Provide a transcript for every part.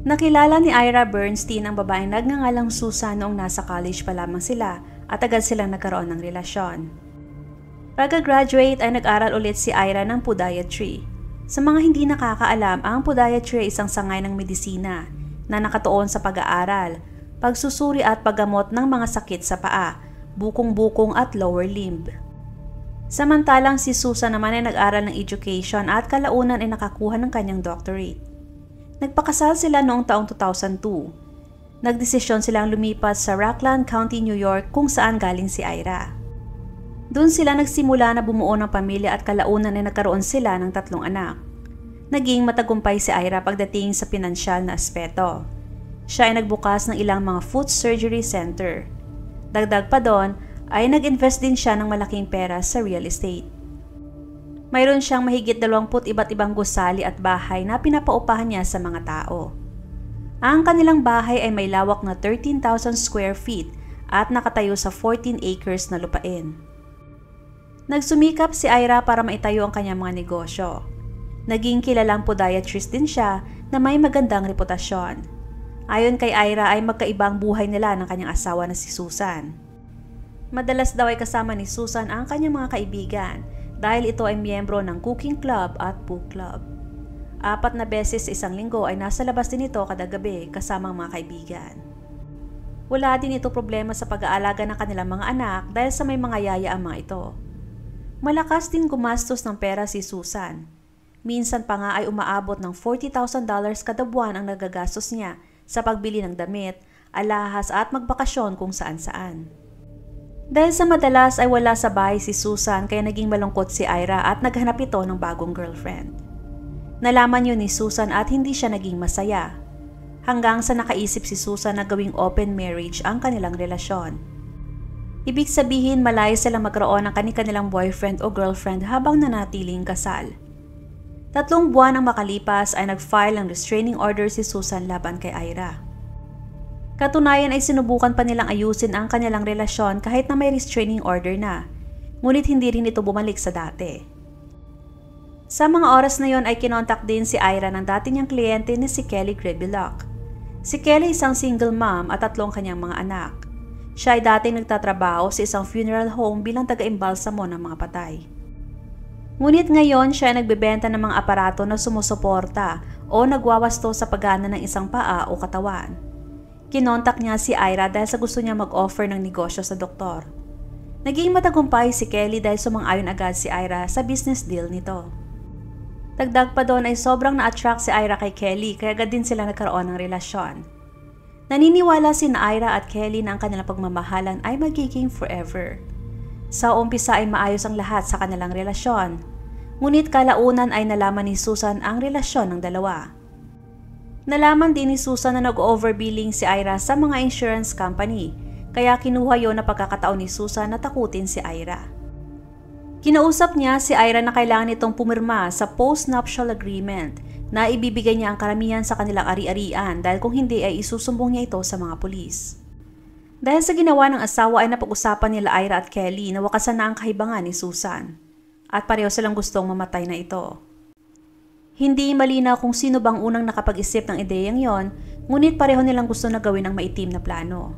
Nakilala ni Ira Bernstein ang babaeng nagngangalang Susan noong nasa college pa lamang sila at agad silang nagkaroon ng relasyon. Pagka-graduate ay nag-aral ulit si Ira ng podiatry. Sa mga hindi nakakaalam, ang podiatry ay isang sangay ng medisina na nakatuon sa pag-aaral, pagsusuri at paggamot ng mga sakit sa paa, bukong-bukong at lower limb. Samantalang si Susan naman ay nag-aral ng education at kalaunan ay nakakuha ng kanyang doctorate. Nagpakasal sila noong taong 2002. Nagdesisyon silang lumipat sa Rockland County, New York kung saan galing si Ira. Doon sila nagsimula na bumuo ng pamilya at kalaunan ay nagkaroon sila ng 3 anak. Naging matagumpay si Ira pagdating sa pinansyal na aspeto. Siya ay nagbukas ng ilang mga foot surgery center. Dagdag pa doon ay nag-invest din siya ng malaking pera sa real estate. Mayroon siyang mahigit 20 iba't ibang gusali at bahay na pinapaupahan niya sa mga tao. Ang kanilang bahay ay may lawak na 13,000 square feet at nakatayo sa 14 acres na lupain. Nagsumikap si Ira para maitayo ang kanyang mga negosyo. Naging kilalang podiatrist din siya na may magandang reputasyon. Ayon kay Ira ay magkaibang buhay nila ng kanyang asawa na si Susan. Madalas daw ay kasama ni Susan ang kanyang mga kaibigan dahil ito ay miyembro ng cooking club at book club. 4 na beses sa isang linggo ay nasa labas din ito kada gabi kasama ang mga kaibigan. Wala din ito problema sa pag-aalaga ng kanilang mga anak dahil sa may mga yaya ang mga ito. Malakas din gumastos ng pera si Susan. Minsan pa nga ay umaabot ng $40,000 kada buwan ang nagagastos niya sa pagbili ng damit, alahas at magbakasyon kung saan-saan. Dahil sa madalas ay wala sa bahay si Susan kaya naging malungkot si Ira at naghanap ito ng bagong girlfriend. Nalaman yun ni Susan at hindi siya naging masaya. Hanggang sa nakaisip si Susan na gawing open marriage ang kanilang relasyon. Ibig sabihin malayo silang magkaroon ng kanilang boyfriend o girlfriend habang nanatiling kasal. 3 buwan ang makalipas ay nag-file ng restraining order si Susan laban kay Ira. Katunayan ay sinubukan pa nilang ayusin ang kanilang relasyon kahit na may restraining order na, ngunit hindi rin ito bumalik sa dati. Sa mga oras na yon ay kinontak din si Ira ng dati niyang kliyente na si Kelly Grebelock. Si Kelly isang single mom at 3 kanyang mga anak. Siya ay dating nagtatrabaho sa isang funeral home bilang taga-imbalsamo ng mga patay. Ngunit ngayon siya ay nagbebenta ng mga aparato na sumusuporta o nagwawasto sa paggana ng isang paa o katawan. Kinontak niya si Ira dahil sa gusto niya mag-offer ng negosyo sa doktor. Naging matagumpay si Kelly dahil sumang-ayon agad si Ira sa business deal nito. Dagdag pa doon ay sobrang na-attract si Ira kay Kelly kaya agad din sila nagkaroon ng relasyon. Naniniwala si Ira at Kelly na ang kanilang pagmamahalan ay magiging forever. Sa umpisa ay maayos ang lahat sa kanilang relasyon. Ngunit kalaunan ay nalaman ni Susan ang relasyon ng dalawa. Nalaman din ni Susan na nag-overbilling si Ira sa mga insurance company, kaya kinuha yon na pagkakataon ni Susan na takutin si Ira. Kinausap niya si Ira na kailangan nitong pumirma sa post-nuptial agreement na ibibigay niya ang karamihan sa kanilang ari-arian dahil kung hindi ay isusumbong niya ito sa mga pulis. Dahil sa ginawa ng asawa ay napag-usapan nila Ira at Kelly na wakasan na ang kahibangan ni Susan at pareho silang gustong mamatay na ito. Hindi malinaw kung sino bang unang nakapag-isip ng ideyang yon, ngunit pareho nilang gusto na gawin ang maitim na plano.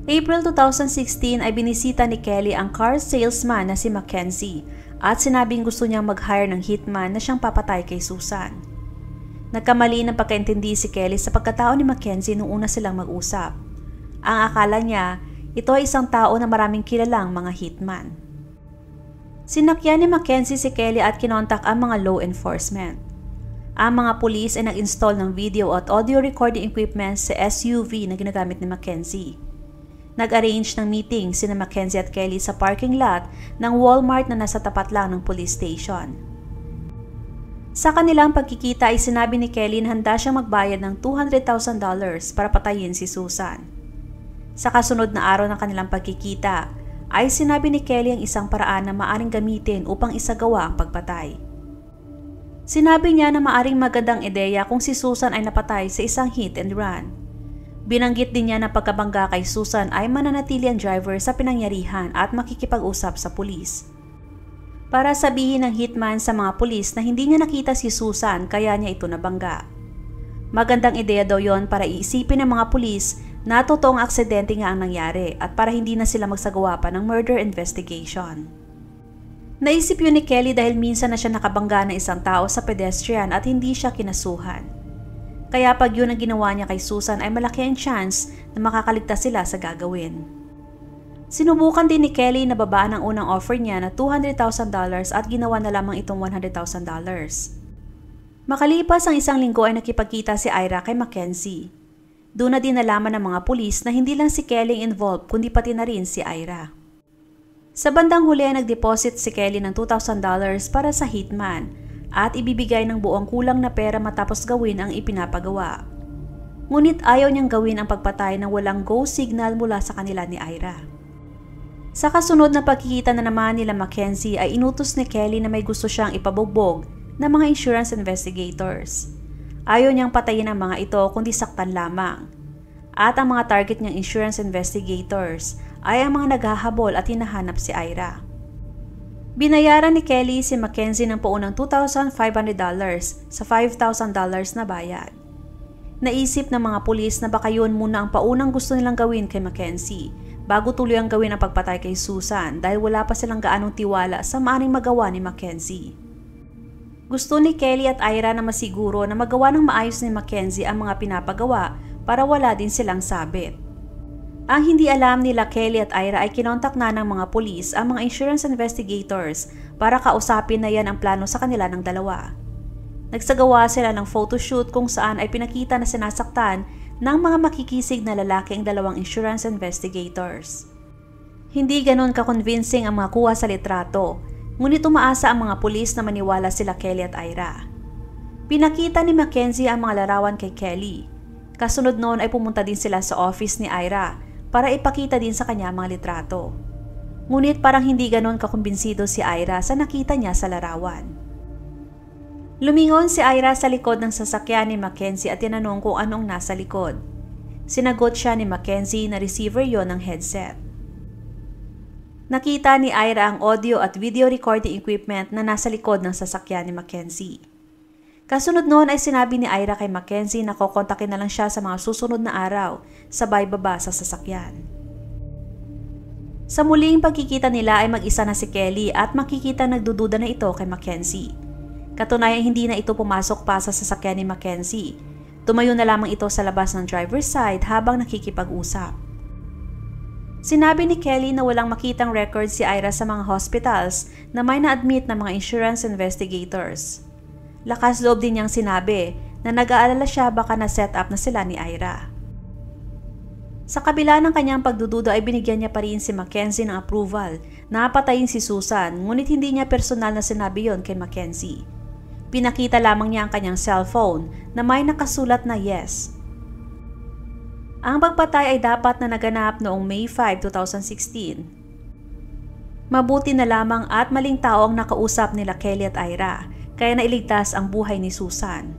April 2016 ay binisita ni Kelly ang car salesman na si Mackenzie at sinabing gusto niyang mag-hire ng hitman na siyang papatay kay Susan. Nagkamali ng pagkaintindi si Kelly sa pagkatao ni Mackenzie nung una silang mag-usap. Ang akala niya, ito ay isang tao na maraming kilalang mga hitman. Sinakyan ni Mackenzie si Kelly at kinontak ang mga law enforcement. Ang mga pulis ay nag-install ng video at audio recording equipment sa SUV na ginagamit ni Mackenzie. Nag-arrange ng meeting sina Mackenzie at Kelly sa parking lot ng Walmart na nasa tapat lang ng police station. Sa kanilang pagkikita ay sinabi ni Kelly na handa siyang magbayad ng $200,000 para patayin si Susan. Sa kasunod na araw ng kanilang pagkikita, ay sinabi ni Kelly ang isang paraan na maaring gamitin upang isagawa ang pagpatay. Sinabi niya na maaring magandang ideya kung si Susan ay napatay sa isang hit and run. Binanggit din niya na pagkabangga kay Susan ay mananatili ang driver sa pinangyarihan at makikipag-usap sa pulis. Para sabihin ng hitman sa mga pulis na hindi niya nakita si Susan kaya niya ito nabangga. Magandang ideya daw yon para iisipin ng mga pulis na totoong aksidente nga ang nangyari at para hindi na sila magsagawa pa ng murder investigation. Naisip yun ni Kelly dahil minsan na siya nakabangga ng isang tao sa pedestrian at hindi siya kinasuhan. Kaya pag yun ang ginawa niya kay Susan ay malaki ang chance na makakaligtas sila sa gagawin. Sinubukan din ni Kelly na babaan ang unang offer niya na $200,000 at ginawa na lamang itong $100,000. Makalipas ang isang linggo ay nakipagkita si Ira kay Mackenzie. Doon na din nalaman ng mga pulis na hindi lang si Kelly involved kundi pati na rin si Ira. Sa bandang huli ay nag-deposit si Kelly ng $2,000 para sa hitman at ibibigay ng buong kulang na pera matapos gawin ang ipinapagawa. Ngunit ayaw niyang gawin ang pagpatay nang walang go signal mula sa kanila ni Ira. Sa kasunod na pagkikita na naman nila Mackenzie ay inutos ni Kelly na may gusto siyang ipabugbog ng mga insurance investigators. Ayaw niyang patayin ang mga ito kundi saktan lamang. At ang mga target niyang insurance investigators ay ang mga naghahabol at hinahanap si Ira. Binayaran ni Kelly si Mackenzie ng paunang $2,500 sa $5,000 na bayad. Naisip ng mga pulis na baka yun muna ang paunang gusto nilang gawin kay Mackenzie bago tuloy ang gawin ang pagpatay kay Susan dahil wala pa silang gaanong tiwala sa maaring magawa ni Mackenzie. Gusto ni Kelly at Ira na masiguro na magawa ng maayos ni Mackenzie ang mga pinapagawa para wala din silang sabit. Ang hindi alam nila Kelly at Ira ay kinontak na ng mga pulis ang mga insurance investigators para kausapin na yan ang plano sa kanila ng dalawa. Nagsagawa sila ng photoshoot kung saan ay pinakita na sinasaktan ng mga makikisig na lalaki ang dalawang insurance investigators. Hindi ganon ka-convincing ang mga kuha sa litrato. Ngunit umaasa ang mga pulis na maniwala sila Kelly at Ira. Pinakita ni Mackenzie ang mga larawan kay Kelly. Kasunod noon ay pumunta din sila sa office ni Ira para ipakita din sa kanya mga litrato. Ngunit parang hindi ganon kakumbinsido si Ira sa nakita niya sa larawan. Lumingon si Ira sa likod ng sasakyan ni Mackenzie at tinanong kung anong nasa likod. Sinagot siya ni Mackenzie na receiver yon ng headset. Nakita ni Ira ang audio at video recording equipment na nasa likod ng sasakyan ni Mackenzie. Kasunod noon ay sinabi ni Ira kay Mackenzie na kokontakin na lang siya sa mga susunod na araw sabay baba sa sasakyan. Sa muling pagkikita nila ay mag-isa na si Kelly at makikita nagdududa na ito kay Mackenzie. Katunayan hindi na ito pumasok pa sa sasakyan ni Mackenzie. Tumayo na lamang ito sa labas ng driver's side habang nakikipag-usap. Sinabi ni Kelly na walang makitang record si Ira sa mga hospitals na may na-admit na mga insurance investigators. Lakas loob din niyang sinabi na nag-aalala siya baka na-set up na sila ni Ira. Sa kabila ng kanyang pagdududa ay binigyan niya pa rin si Mackenzie ng approval na patayin si Susan, ngunit hindi niya personal na sinabi yon kay Mackenzie. Pinakita lamang niya ang kanyang cellphone na may nakasulat na yes. Ang pagpatay ay dapat na naganap noong May 5, 2016. Mabuti na lamang at maling tao ang nakausap nila Kelly at Ira, kaya nailigtas ang buhay ni Susan.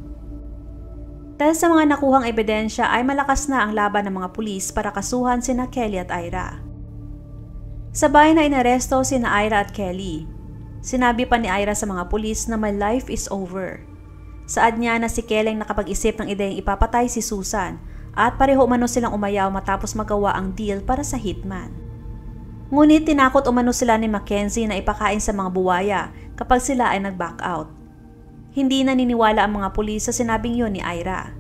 Dahil sa mga nakuhang ebidensya ay malakas na ang laban ng mga pulis para kasuhan sina Kelly at Ira. Sabay na inaresto sina Ira at Kelly. Sinabi pa ni Ira sa mga pulis na my life is over. Saad niya na si Kelly ang nakapag-isip ng ideyang ipapatay si Susan at pareho umano silang umayaw matapos magawa ang deal para sa hitman. Ngunit tinakot umano sila ni Mackenzie na ipakain sa mga buwaya kapag sila ay nag-back out. Hindi naniniwala ang mga pulis sa sinabing yun ni Ira.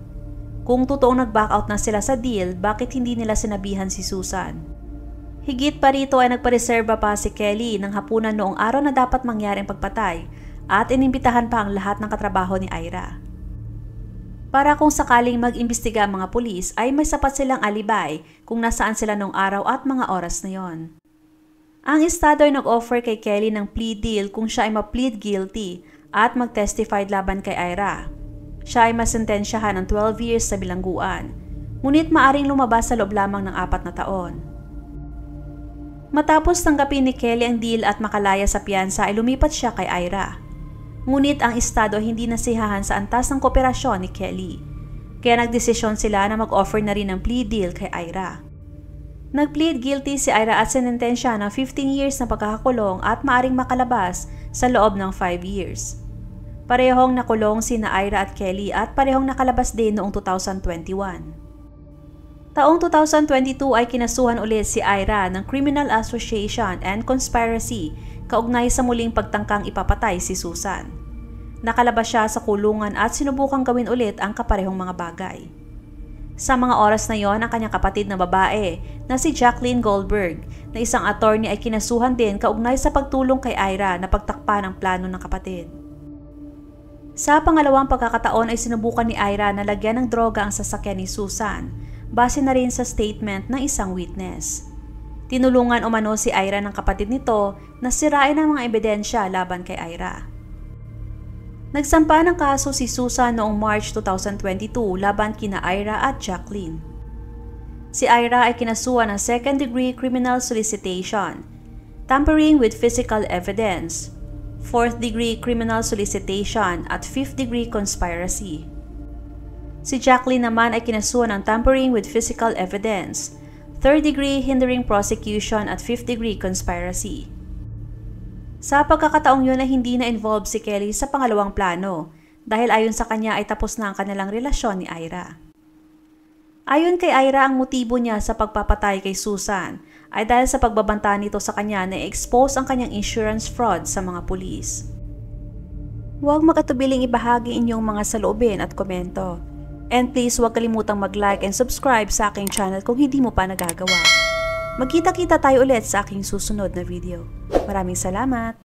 Kung totoong nag-back out na sila sa deal, bakit hindi nila sinabihan si Susan? Higit pa rito ay nagpareserba pa si Kelly ng hapunan noong araw na dapat mangyari ang pagpatay at inimbitahan pa ang lahat ng katrabaho ni Ira. Para kung sakaling mag-imbestiga ang mga pulis ay may sapat silang alibay kung nasaan sila noong araw at mga oras na yon. Ang estado ay nag-offer kay Kelly ng plea deal kung siya ay ma-plead guilty at mag-testify laban kay Ira. Siya ay masentensyahan ng 12 years sa bilangguan, ngunit maaring lumabas sa loob lamang ng 4 na taon. Matapos tanggapin ni Kelly ang deal at makalaya sa piyansa ay lumipat siya kay Ira. Ngunit ang estado hindi nasihahan sa antas ng kooperasyon ni Kelly, kaya nagdesisyon sila na mag-offer na rin ng plea deal kay Ira. Nag-plead guilty si Ira at sinentensya ng 15 years na pagkakakulong at maaring makalabas sa loob ng 5 years. Parehong nakulong sina Ira at Kelly at parehong nakalabas din noong 2021. Taong 2022 ay kinasuhan ulit si Ira ng Criminal Association and Conspiracy kaugnay sa muling pagtangkang ipapatay si Susan. Nakalabas siya sa kulungan at sinubukang gawin ulit ang kaparehong mga bagay. Sa mga oras na yon, ang kanyang kapatid na babae na si Jacqueline Goldberg na isang attorney ay kinasuhan din kaugnay sa pagtulong kay Ira na pagtakpan ang plano ng kapatid. Sa pangalawang pagkakataon ay sinubukan ni Ira na lagyan ng droga ang sasakyan ni Susan, base na rin sa statement ng isang witness. Tinulungan umano si Ira ng kapatid nito na sirain ang mga ebidensya laban kay Ira. Nagsampa ng kaso si Susan noong March 2022 laban kina Ira at Jacqueline. Si Ira ay kinasuhan ng second-degree criminal solicitation, tampering with physical evidence, fourth-degree criminal solicitation at fifth-degree conspiracy. Si Jacqueline naman ay kinasuhan ng tampering with physical evidence, third-degree hindering prosecution at fifth-degree conspiracy. Sa pagkakataong yun ay hindi na-involve si Kelly sa pangalawang plano dahil ayon sa kanya ay tapos na ang kanilang relasyon ni Ira. Ayon kay Ira, ang motibo niya sa pagpapatay kay Susan ay dahil sa pagbabanta nito sa kanya na i-expose ang kanyang insurance fraud sa mga pulis. Huwag makatubiling ibahagi inyong mga saloobin at komento. And please huwag kalimutang mag-like and subscribe sa aking channel kung hindi mo pa nagagawa. Magkita-kita tayo ulit sa aking susunod na video. Maraming salamat!